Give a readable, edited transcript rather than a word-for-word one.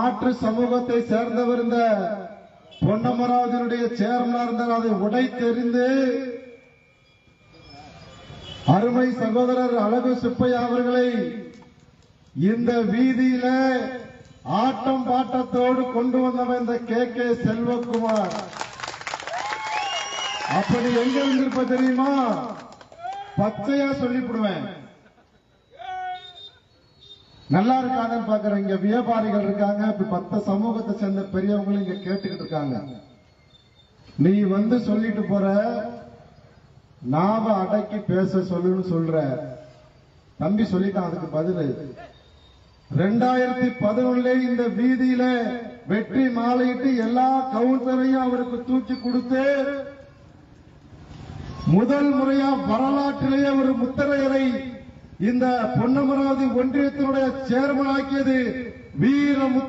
மாற்று சமூகத்தை சேர்ந்தவர் இந்த பொன்னமராவதியினுடைய சேர்மனா இருந்தார். அதை உடைத்தெறிந்து அருமை சகோதரர் அழகு சுப்பையா அவர்களை இந்த வீதியில ஆட்டம் பாட்டத்தோடு கொண்டு வந்தவன் இந்த கே செல்வகுமார். அப்படி எங்க இருந்திருப்ப தெரியுமா? பச்சையா சொல்லிவிடுவேன். நல்லா இருக்காங்கன்னு பாக்குறேன். இங்க வியாபாரிகள் இருக்காங்க, இப்ப சமூகத்தை சேர்ந்த பெரியவங்களும் இங்க கேட்டுக்கிட்டு இருக்காங்க. நீ வந்து சொல்லிட்டு போற, நாம அடக்கி பேச சொல்லுன்னு சொல்ற. தம்பி சொல்லிட்டான். அதுக்கு பதில் 2011 இந்த வீதியில வெற்றி மாலையிட்டு எல்லா கவுன்சிலரையும் அவருக்கு தூக்கி கொடுத்து முதல் முறையா வரலாற்றிலேயே ஒரு முத்திரையரை இந்த பொன்னமராவதி ஒன்றியத்தினுடைய சேர்மனாக்கியது வீர முத்த